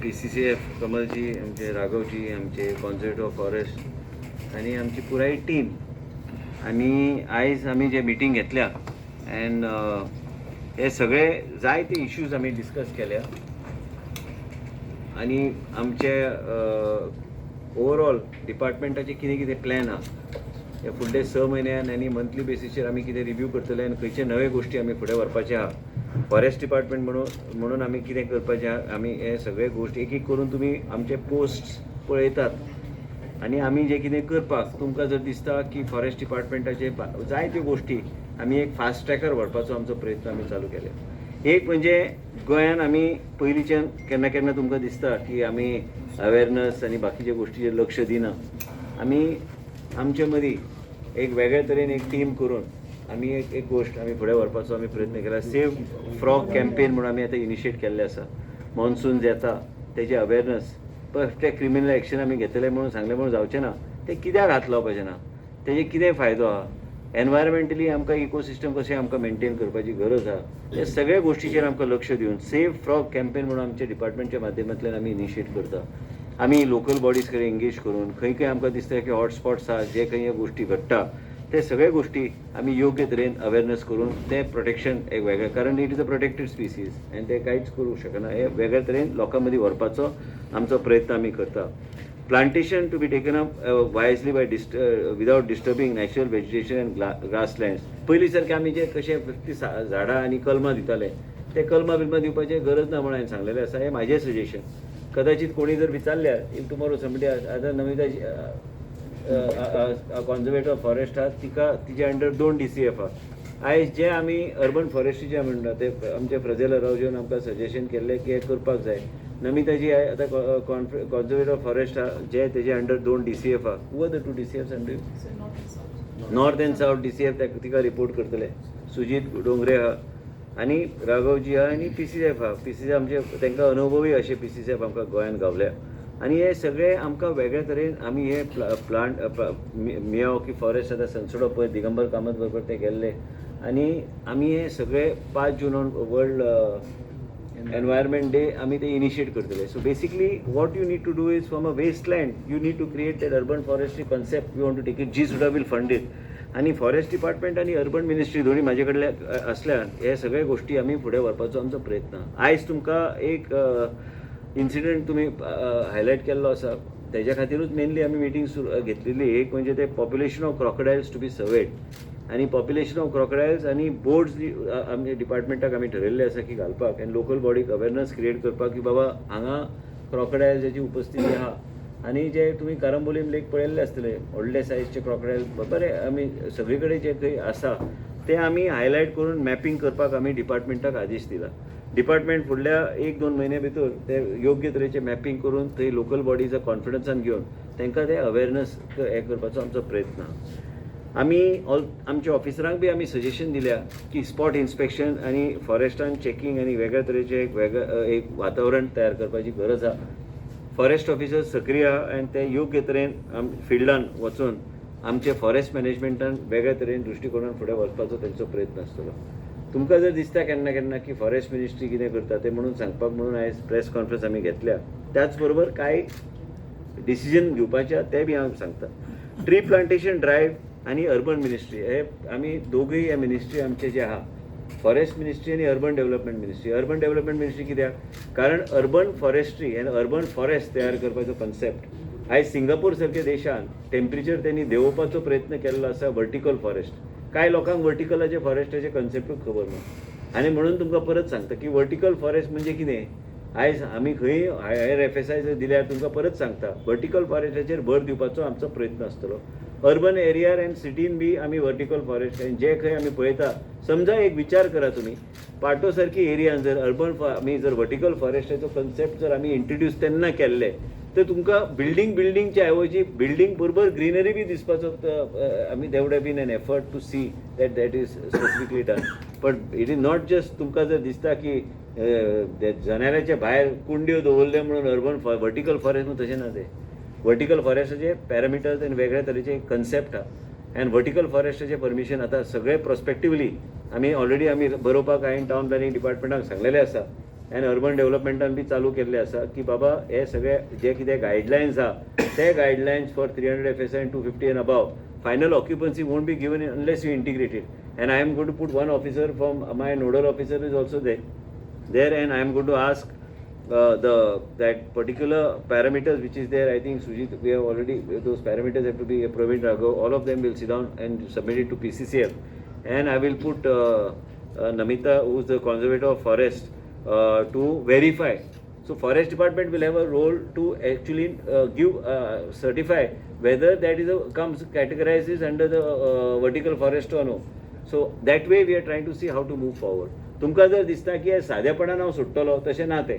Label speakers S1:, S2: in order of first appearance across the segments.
S1: PCCF Kamalji, आमचे राघवजी, आमचे conservator of forest आणि आमची पुराय टीम आनी आयज आमी जे मिटींग घेतल्या अँड हे सगळे जायते इश्यूज आमी डिस्कस केल्या आणि आमचे ओवरऑल डिपार्टमेंटाचे कितें कितें प्लॅन आहा हे फुडले 6 म्हयन्यान आनी मंथली बेसिसचेर आमी कितें रिव्यू करतले आनी खंयचे नवे गोश्टी आमी फुडें व्हरपाचे आहा फॉरेस्ट डिपार्टमेंट म्हणून आमी कितें करपाचें आहा आमी हे सगळे गोश्टी एक एक करून तुमी आमचे पोस्ट पळयतात आनी आमी जे कितें करपाक तुमकां जर दिसता की फॉरेस्ट डिपार्टमेंटाचे जायत्यो गोश्टी आमी एक फास्ट ट्रॅकर व्हरपाचो आमचो प्रयत्न आमी चालू केले. एक म्हणजे गोंयान आमी पयलींच्यान केन्ना केन्ना तुमकां दिसता की आमी अवेरनस आनी बाकीच्या गोश्टीचेर लक्ष दिना. आमी आमचे मदीं एक वेगळे तरेन एक टीम करून आमी एक गोश्ट आमी फुडें व्हरपाचो आमी प्रयत्न केला. सेव फ्रॉग कॅम्पेन म्हणून आमी आतां इनिशिएट केल्लें आसा. मॉन्सून येता तेजे अवेरनस ते क्रिमिनल एक्शन आमी घेतले म्हणून सांगलें म्हणून जावचें ना. ते कित्याक हात लावपाचें ना, तेजे कितें फायदो आहा, एनवायरमेंटली आमकां इकोसिस्टम कशें आमकां मेंटेन करपाची गरज आहा, हे सगळे गोश्टीचेर आमकां लक्ष दिवन सेव फ्रॉग कॅम्पेन म्हणून आमच्या डिपार्टमेंटच्या माध्यमांतल्यान आमी इनिशिएट करता. आमी लोकल बॉडीज कडेन एंगेज करून खंय खंय आमकां दिसता की हॉटस्पॉट्स आहा जे खंय ह्यो गोश्टी घडटा ते सगळे गोश्टी आमी योग्य तरेन अवेरनस करून ते प्रोटेक्शन एक वेगळें, कारण it is a protected species आनी ते कांयच करूंक शकना. हे वेगळे तरेन लोकां मदीं व्हरपाचो आमचो प्रयत्न आमी करता. Plantation to be taken up wisely by without disturbing natural vegetation and grasslands. पयलीं सारके आमी जे कशे झाडां आनी कलमां दिताले ते कलमां बिलमां दिवपाची गरज ना म्हणून हांवें सांगलेलें आसा. हें म्हाजें सजेशन. कदाचित कोणी जर विचारल्यार इफ टुमोरो समबडी आतां नमिता कॉन्झर्वेटर ऑफ फॉरेस्ट आहा तिचे अंडर 2 DCF आहा. आयज जे आमी अर्बन फॉरेस्ट्री जे म्हणटा ते आमचे फ्रजेल रावजन आमकां सजेशन केल्लें की हे करपाक जाय. नमिताजी आतां कॉन्झर्वेटर ऑफ फॉरेस्ट आहा जे तेजे अंडर 2 DCF आहा. Who are the 2 DCFs under north end south DCF तिका रिपोर्ट करतले. सुजीत डोंगरे आहा आनी राघवजी आहा आनी PCCF आहा. PCCF आमचे तांकां अनुभवी अशे PCCF आमकां गोंयान गावल्या आनी हे सगळे आमकां वेगळे तरेन आमी हे प्लांट मियावाकी फॉरेस्ट आतां सनसोडो पळय दिगंबर कामत बरोबर ते गेल्ले आनी आमी हे सगळे 5 जून वर्ल्ड एनवायरमेंट डे आमी ते इनिशिएट करतले. So basically what you need to do is from a wasteland you need to create that urban forestry concept. We want to take it. जी सुद्धा विल फंड इट. आनी forest department आनी urban ministry दोन्ही म्हाजे कडल्यान असल्यान हे सगळे गोश्टी आमी फुडें व्हरपाचो आमचो प्रयत्न. आयज तुमकां एक इन्सिडंट तुमी हायलायट केल्लो आसा तेज्या खातीरूच मेनली आमी मिटींग घेतलेली. एक म्हणजे ते population of crocodiles to be surveyed आनी पॉप्युलेशन ऑफ क्रॉकोडायल्स आनी बोर्ड्स आमच्या डिपार्टमेंटाक आमी ठरयल्ले आसा की घालपाक आनी लोकल बॉडीक अवेरनस क्रिएट करपाक की बाबा हांगा क्रॉकोडायल्साची उपस्थिती आहा. आनी जे तुमी कारंबोलीम लेक पळयल्ले आसतले व्हडले सायजचे क्रॉकोडायल बरे आमी सगळे कडेन जे खंय आसा ते आमी हायलायट करून मॅपींग करपाक आमी डिपार्टमेंटाक आदेश दिला. डिपार्टमेंट फुडल्या 1-2 म्हयने भितर ते योग्य तरेचे मॅपींग करून थंय लोकल बॉडीजा कॉन्फिडन्सान घेवन तांकां ते अवेरनस हे करपाचो आमचो प्रयत्न. आमी आमच्या ऑफिसरांक बी आमी सजेशन दिल्या की स्पॉट इन्स्पेक्शन आनी फॉरेस्टान चॅकींग आनी वेगळ्या तरेचे एक वातावरण तयार करपाची गरज आहा. फॉरेस्ट ऑफिसर्स सक्रीय आहा आनी ते योग्य तरेन फिल्डान वचून आमचे फॉरेस्ट मॅनेजमेंटान वेगळ्या तरेन दृश्टिकोनान फुडें वचपाचो तेंचो प्रयत्न आसतलो. तुमकां जर दिसता केन्ना केन्ना की फॉरेस्ट मिनिस्ट्री कितें करता ते म्हणून सांगपाक म्हणून आयज प्रेस कॉन्फरन्स आमी घेतल्या. त्याच बरोबर कांय डिसिजन घेवपाचे ते बी हांव सांगता. ट्री प्लांटेशन ड्रायव्ह आनी अर्बन मिनिस्ट्री हे आमी दोगूय हे मिनिस्ट्री आमचे जे आहा फॉरेस्ट मिनिस्ट्री आनी urban development ministry. Urban development ministry कित्याक, कारण अर्बन फॉरेस्ट्री आनी अर्बन फॉरेस्ट तयार करपाचो कन्सेप्ट आयज सिंगापूर सारख्या देशान टेम्परेचर त्यांनी देंवोवपाचो प्रयत्न केल्लो आसा. Vertical forest. कांय लोकांक वर्टिकलाचे फॉरेस्टाचे कन्सेप्टूच खबर ना आनी म्हणून तुमकां परत सांगता की वर्टिकल फॉरेस्ट म्हणजे कितें. आयज आमी खंय हायर FSI जर दिल्यार तुमकां परत सांगता वर्टिकल फॉरेस्टाचेर भर दिवपाचो आमचो प्रयत्न आसतलो. अर्बन एरियार एंड सिटीन बी आमी वर्टिकल फॉरेस्ट जे खंय आमी पळयता. समजा एक विचार करा तुमी पाटो सारकी एरियान जर आमी जर वर्टिकल फॉरेस्टाचो कन्सेप्ट जर आमी इंट्रोड्यूस तेन्ना केल्ले तर तुमकां बिल्डिंगच्या ऐवजी बिल्डिंग बरोबर ग्रीनरी बी दिसपाचो आमी they would have been an effort to see that is specifically done. But it is not just तुमकां जर दिसता की जनेलाच्या भायर कुंड्यो दवरले म्हणून अर्बन वर्टिकल फॉरेस्ट तशें ना. ते वर्टिकल फॉरेस्टाचे पॅरामिटर्स आनी वेगळ्या तरेचे कन्सेप्ट आहा आनी वर्टिकल फॉरेस्टाचे परमिशन आतां सगळे प्रॉस्पेक्टिवली आमी ऑलरेडी आमी बरोवपाक हांवें टावन प्लॅनिंग डिपार्टमेंटाक सांगलेलें आसा एंड अर्बन डेव्हलपमेंटान बी चालू केल्लें आसा की बाबा हे सगळे जे कितें गायडलायन्स आहा ते guidelines for 300 FSI and 250 and above final occupancy won't be given unless you integrate it. And I am going to put one officer from my nodal officer is also there, and I am going to ask that particular parameters which is there. I think Sujit, we have already, those parameters have to be Praveen Raghav, all of them will sit down and submit it to PCCF, and I will put Namita, who is the conservator of forest, to verify. So forest department will have a role to actually certify whether that is comes categorizes under the vertical forest or no. So that way we are trying to see how to move forward. तुमकां जर दिसता की हे सादेपणान हांव सुट्टलो, तशें ना तें.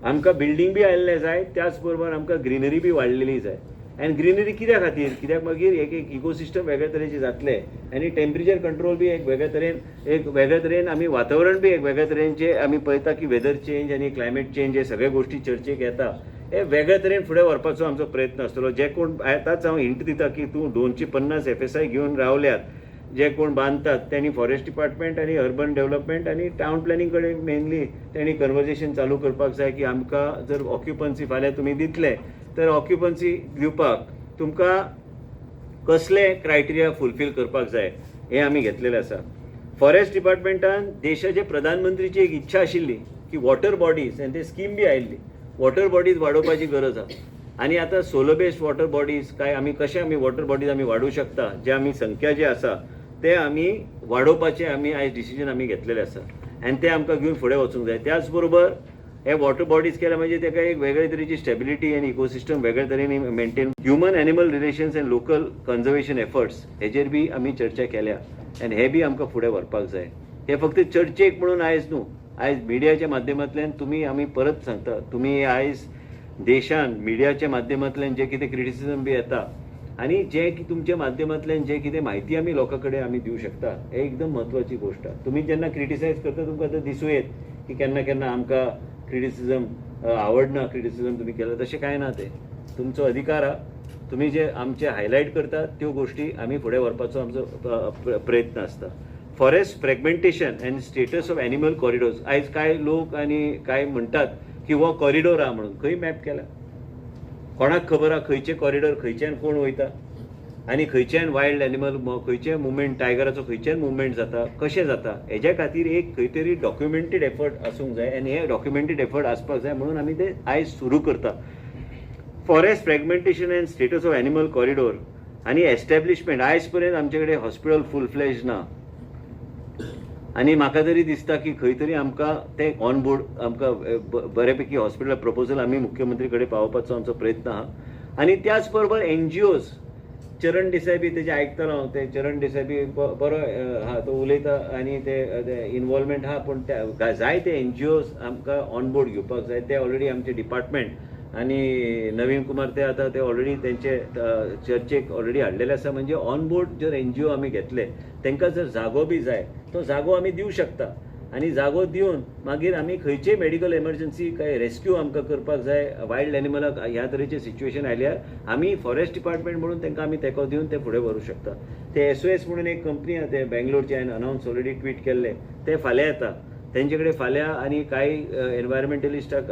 S1: आमकां बिल्डींग बी आयल्लें जाय, त्याच बरोबर आमकां ग्रिनरी बी वाडलेली जाय. एंड ग्रिनरी कित्या खातीर? कित्याक मागीर एक इकोसिस्टम वेगळे तरेचे जातले आनी टेम्परेचर कंट्रोल बी एक वेगळे तरेन आमी वातावरण बी एक वेगळे तरेनचे आमी पळयता की वेदर चेंज आनी क्लायमेट चेंज हे सगळे गोश्टी चर्चेक येता. हे वेगळे तरेन फुडें व्हरपाचो आमचो प्रयत्न आसतलो. जे कोण आतांच हांव हिंट दिता की तूं 250 FSI घेवन रावल्यात, जे कोण बांदतात त्यांनी फॉरेस्ट डिपार्टमेंट आणि अर्बन डेव्हलपमेंट आणि टाउन प्लॅनिंग कडेन मेनली त्यांनी कन्वर्सेशन चालू करपाक जाय की आमकां जर ऑक्युपन्सी फाल्यां तुमी दितले तर ऑक्युपन्सी दिवपाक तुमकां कसले क्रायटेरिया फुलफील करपाक जाय हें आमी घेतलेलें आसा. फॉरेस्ट डिपार्टमेंटान देशाचे प्रधानमंत्रीची एक इच्छा आशिल्ली की वॉटर बॉडीज आनी ते स्कीम बी आयिल्ली, वॉटर बॉडीज वाडोवपाची गरज आहा. आनी आतां सोलो बेस्ड वॉटर बॉडीज काय आमी कशे आमी वॉटर बॉडीज आमी वाडोवंक शकता, जे आमी संख्या जे आसा ते आमी वाडोवपाचे आमी आयज डिसिजन आमी घेतलेले आसा आनी ते आमकां घेवन फुडें वचूंक जाय. त्याच बरोबर हे वॉटर बॉडीज केल्या म्हणजे ताका एक वेगळे तरेची स्टेबिलिटी आनी इकोसिस्टम वेगळे तरेन maintain. Human animal relations end local conservation efforts हेजेर बी आमी चर्चा केल्या आनी हे बी आमकां फुडें व्हरपाक जाय. हे फक्त चर्चेक म्हणून आयज न्हू, आयज मिडियाच्या माध्यमांतल्यान तुमी आमी परत सांगता, तुमी आयज देशान मिडियाच्या माध्यमांतल्यान जे कितें क्रिटिसिजम बी येता आनी जे की तुमच्या माध्यमांतल्यान जे कितें म्हायती आमी लोकां कडेन आमी दिवंक शकता, हे एकदम म्हत्वाची गोश्ट आहा. तुमी जेन्ना क्रिटिसायज करता तुमकां आतां दिसूं येत की केन्ना केन्ना आमकां क्रिटिसिजम आवडना, क्रिटिसिजम तुमी केला, तशें कांय ना. तें तुमचो अधिकार आहा. तुमी जे आमचे हायलायट करतात त्यो गोश्टी आमी फुडें व्हरपाचो आमचो प्रयत्न आसता. Forest fragmentation end status of animal corridors. आयज कांय लोक आनी कांय म्हणटात की हो कॉरिडोर आहा म्हणून. खंय मॅप केला? कोणाक खबर आहा खंयचे कॉरिडोर, खंयच्यान कोण वयता आनी खंयच्यान वायल्ड एनिमल, खंयचे मुवमेंट, टायगराचो खंयच्यान मुवमेंट जाता, कशें जाता, हेज्या खातीर एक खंय तरी डॉक्युमेंटेड एफर्ट आसूंक जाय आनी हे डॉक्युमेंटेड एफर्ट आसपाक जाय म्हणून आमी ते आयज सुरू करता. Forest fragmentation end status of animal corridor आनी एस्टॅब्लिशमेंट. आयज पर्यंत आमचे कडेन हॉस्पिटल फूल फ्लॅज ना आनी म्हाका तरी दिसता की खंय तरी आमकां ते ऑन बोर्ड आमकां बऱ्यापैकी हॉस्पिटल प्रपोजल आमी मुख्यमंत्री कडेन पावोवपाचो आमचो प्रयत्न आहा. आनी त्याच बरोबर NGOs, चरण देसाय बी तेजे आयकतालो हांव, ते चरण देसाय बी बरो आहा, तो उलयता आनी ते इनवॉल्वमेंट आहा, पूण जाय ते NGOs आमकां ऑन बोर्ड घेवपाक जाय. ते ऑलरेडी आमचे डिपार्टमेंट आनी नवीन कुमार ते आतां ते ऑलरेडी तेंचे चर्चेक ऑलरेडी हाडलेले आसा. म्हणजे ऑन बोर्ड जर NGO आमी घेतले, तांकां जर जागो बी जाय तो जागो आमी दिवंक शकता आनी जागो दिवन मागीर आमी खंयचेय मेडिकल एमर्जन्सी काय रेस्क्यू आमकां करपाक जाय, वायल्ड एनिमलाक ह्या तरेचें सिच्युएशन आयल्यार आमी फॉरेस्ट डिपार्टमेंट म्हणून तांकां आमी तेंको दिवन ते फुडें व्हरूंक शकता. ते SOS म्हणून एक कंपनी आहा, ते बेंगलोरचे हांवें अनावन्स ऑलरेडी ट्वीट केल्ले, ते फाल्यां येता. तेंचे कडेन फाल्यां आनी कांय एनवायरमेंटलिस्टाक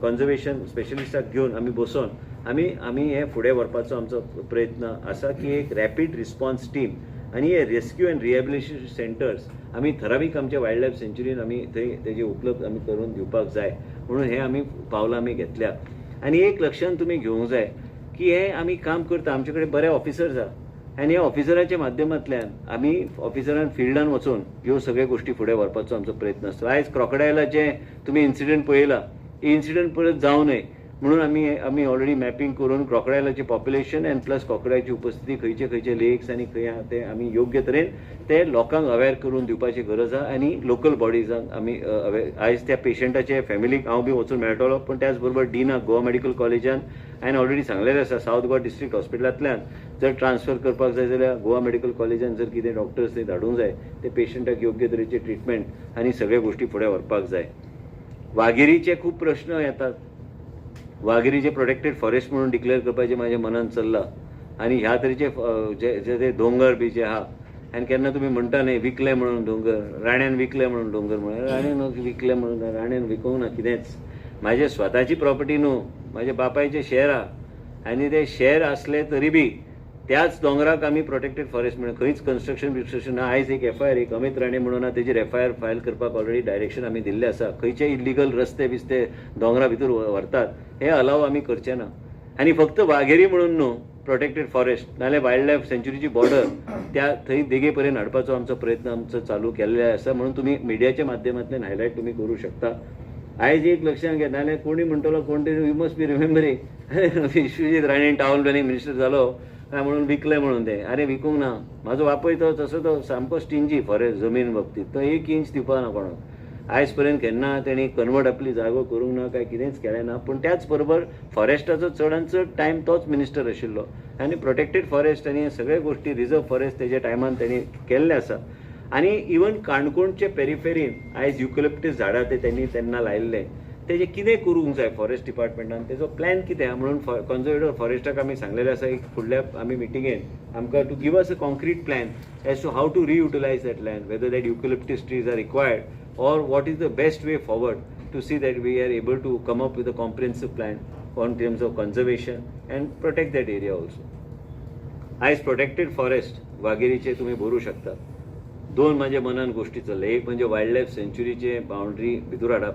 S1: कन्जर्वेशन स्पेशलिस्टाक घेवन आमी बसोन आमी हे फुडें व्हरपाचो आमचो प्रयत्न आसा की एक रॅपीड रिस्पॉन्स टीम आनी हे रेस्क्यू एंड रिहॅबिलिटेशन सेंटर्स आमी ठरावीक आमच्या वायल्ड लायफ सेंच्युरीन आमी थंय तेजे उपलब्ध आमी करून दिवपाक जाय म्हणून हे आमी पावलां आमी घेतल्या. आनी एक लक्षांत तुमी घेवंक जाय की हे आमी काम करता, आमचे कडेन बरे ऑफिसर्स आहा आनी ह्या ऑफिसरांच्या माध्यमांतल्यान आमी ऑफिसरान फिल्डान वचून ह्यो सगळ्यो गोश्टी फुडें व्हरपाचो आमचो प्रयत्न आसता. आयज क्रोकोडायलाचे तुमी इन्सिडंट पळयला, ही इन्सिडंट परत जावं न्हय म्हणून आमी ऑलरेडी मॅपिंग करून क्रोकोडायलाचें पॉप्युलेशन एंड प्लस क्रोकोडायलची उपस्थिती खंयचे लेक्स आनी खंय आहा ते आमी योग्य तरेन ते लोकांक अवेअर करून दिवपाची गरज आहा आनी लोकल बॉडीजांक आमी आयज त्या पेशंटाचे फॅमिलीक हांव बी वचून मेळटलो, पूण त्याच बरोबर डिनाक गोवा मेडिकल कॉलेजान हांवें ऑलरेडी सांगलेलें आसा सावथ गोवा डिस्ट्रिक्ट हॉस्पिटलांतल्यान जर ट्रान्सफर करपाक जाय जाल्यार गोवा मेडिकल कॉलेजान जर कितें डॉक्टर्स थंय धाडूंक जाय ते पेशंटाक योग्य तरेचे ट्रिटमेंट आनी सगळ्यो गोश्टी फुडें व्हरपाक जाय. वाघिरीचे खूब प्रश्न येतात. वाघिरीचे प्रोटेक्टेड फॉरेस्ट म्हणून डिक्लेअर करपाचें म्हाज्या मनान चल्लां आनी ह्या तरेचे जे दोंगर बी जे आहा आनी केन्ना तुमी म्हणटा न्ही विकले म्हणून दोंगर, राण्यान विकले म्हणून दोंगर म्हणून, राण्यान विकले म्हणून राण्यान विकूंक ना कितेंच. म्हाजे स्वताची प्रॉपर्टी न्हू, म्हाजे बापायचे शेअर आहा आनी ते शेअर असले तरी बी त्याच दोंगराक आमी प्रोटेक्टेड फॉरेस्ट म्हणून खंयच कन्स्ट्रक्शन ना. आयज एक FIR एक अमित राणे म्हणून तेजेर FIR फायल करपाक ऑलरेडी डायरेक्शन आमी दिल्लें आसा. खंयचे इलिगल रस्ते बिस्ते दोंगरा भितर व्हरतात हे अलाव आमी करचे ना. आनी फक्त वाघेरी म्हणून न्हू प्रोटेक्टेड फॉरेस्ट नाल्यार वायल्ड लायफ सँच्युरीची बॉर्डर त्या थंय देगे पर्यंत हाडपाचो आमचो प्रयत्न आमचो चालू केल्ले आसा म्हणून तुमी मिडियाच्या माध्यमांतल्यान हायलायट तुमी करूं शकता. आयज एक लक्षांत घे, नाल्यार कोणी म्हणटलो कोण तरी you must be remembering Vishwajit Rane town planning minister जालो काय म्हणून विकले म्हणून ते. अरे विकूंक ना. म्हाजो बापूय तो तसो तो सामको स्टिंजी फॉरेस्ट जमीन बाबतींत. तो 1 इंच दिवपा ना कोणाक. आयज पर्यंत केन्ना तेणी कन्वर्ट आपली जागो करूंक ना काय कितेंच केलें ना. पूण त्याच बरोबर फॉरेस्टाचो चडांत चड टायम तोच मिनिस्टर आशिल्लो आनी प्रोटेक्टेड फॉरेस्ट आनी सगळे गोश्टी रिजर्व फॉरेस्ट तेज्या टायमान तेणी केल्ले आसा. आनी इवन काणकोणचे पेरिफेरीन आयज युकलिप्टस झाडां ते तेणी तेन्ना लायिल्ले. तेजें कितें करूंक जाय फॉरेस्ट डिपार्टमेंटान, तेजो प्लॅन कितें आहा म्हणून कन्झर्वेटर फॉरेस्टाक आमी सांगलेलें आसा एक फुडल्या आमी मिटिंगेन आमकां to give us a concrete plan as to how to reutilize that land, whether that eucalyptus trees are required or what is the best way forward to see that we are able to come up with a comprehensive plan on terms of conservation and protect that area also. आयज protected forest वाघेरीचे तुम्ही भरू शकता. 2 माझ्या मनान गोष्टी चल्ले. एक म्हणजे वायल्ड लायफ सँच्युरीचे बाउंड्री भितर हाडप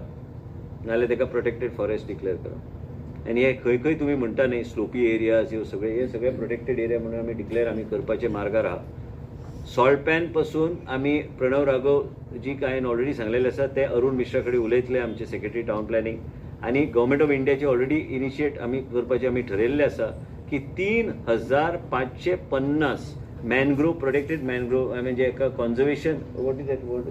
S1: नाल्यार ताका प्रोटेक्टेड फॉरेस्ट डिक्लेअर करप. आनी हे खंय खंय तुमी म्हणटा न्ही स्लोपी एरियाज हे सगळे प्रोटेक्टेड एरिया म्हणून आमी डिक्लेअर आमी करपाचे मार्गार आहा. सॉल्ट पॅन पासून आमी प्रणव राघव जी हांवें ऑलरेडी सांगलेलें आसा ते अरुण मिश्रा कडेन उलयतले आमचे सेक्रेटरी टावन प्लॅनिंग आनी गव्हर्मेंट ऑफ इंडियाचे ऑलरेडी इनिशिएट आमी करपाचे आमी ठरयल्लें आसा की 3550 मॅनग्रोव प्रोटेक्टेड मॅनग्रोव म्हणजे एका conservation what is that word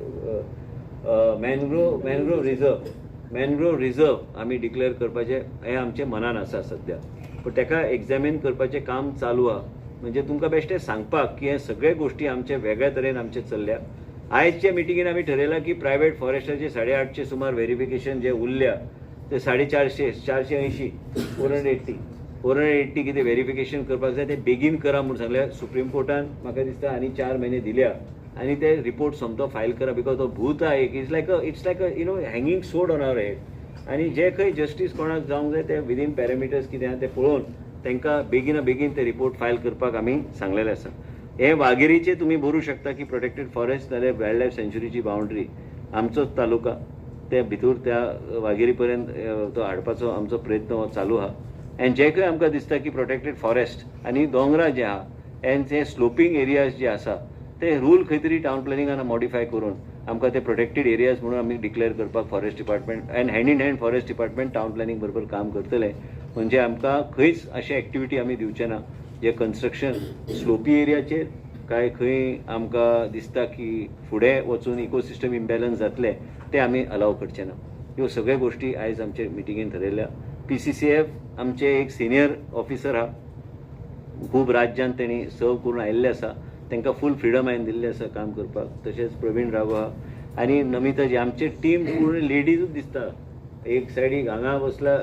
S1: mangrove reserve आमी डिक्लेअर करपाचे हें आमचे मनान आसा सद्या. पूण ताका एग्जामीन करपाचें काम चालू आहा. म्हणजे तुमकां बेश्टें सांगपाक की हे सगळे गोष्टी आमचे वेगळ्या तरेन आमचे चल्ल्या. आयजच्या मिटिंगेन आमी ठरयलां की प्रायवेट फॉरेस्टाचे 850 सुमार व्हेरिफिकेशन जे उरल्या ते 480 480 कितें व्हेरिफिकेशन करपाक जाय ते बेगीन करा म्हणून सांगल्या. सुप्रीम कोर्टान म्हाका दिसता आनी 4 म्हयने दिल्या आनी ते रिपोर्ट सोमतो फायल करा. बिकॉज तो भूत आहा एक it's like you know hanging सोड ऑन आवर हेड. आनी जे खंय जस्टीस कोणाक जावंक जाय ते विदीन पॅरामिटर्स कितें आहा ते पळोवन तांकां बेगीन ते रिपोर्ट फायल करपाक आमी सांगलेलें आसा. हे वाघेरीचे तुमी भरूं शकता की प्रोटेक्टेड फॉरेस्ट नाल्यार वायल्ड लायफ सँच्युरीची बाउंड्री आमचोच तालुका ते भितर त्या वाघेरी पर्यंत तो हाडपाचो आमचो प्रयत्न हो चालू आहा. आनी जे खंय आमकां दिसता की प्रोटेक्टेड फॉरेस्ट आनी दोंगरा जे आहा एंड जे स्लोपींग एरियाज जे आसा ते रूल खंय तरी टावन प्लॅनिंगान मॉडिफाय करून आमकां ते प्रोटेक्टेड एरियाज म्हणून आमी डिक्लेअर करपाक forest department end hand in hand forest department town planning बरोबर काम करतले. म्हणजे आमकां खंयच अशे एक्टिविटी आमी दिवचे ना जे कन्स्ट्रक्शन स्लोपी एरियाचेर काय खंय आमकां दिसता की फुडें वचून इकोसिस्टम इम्बॅलन्स जातले ते आमी अलाव करचे ना. ह्यो सगळ्यो गोश्टी आयज आमचे मिटिंगेन ठरयल्या. PCCF आमचे एक सिनियर ऑफिसर आहा, खूब राज्यान तेणी सर्व करून आयिल्ले आसा. तांकां फूल फ्रिडम हांवें दिल्लें आसा काम करपाक. तशेंच प्रवीण राघव आहा आनी नमिता जी आमचे टीम पूर्ण लेडीजूच दिसता. एक सायडीक हांगा बसला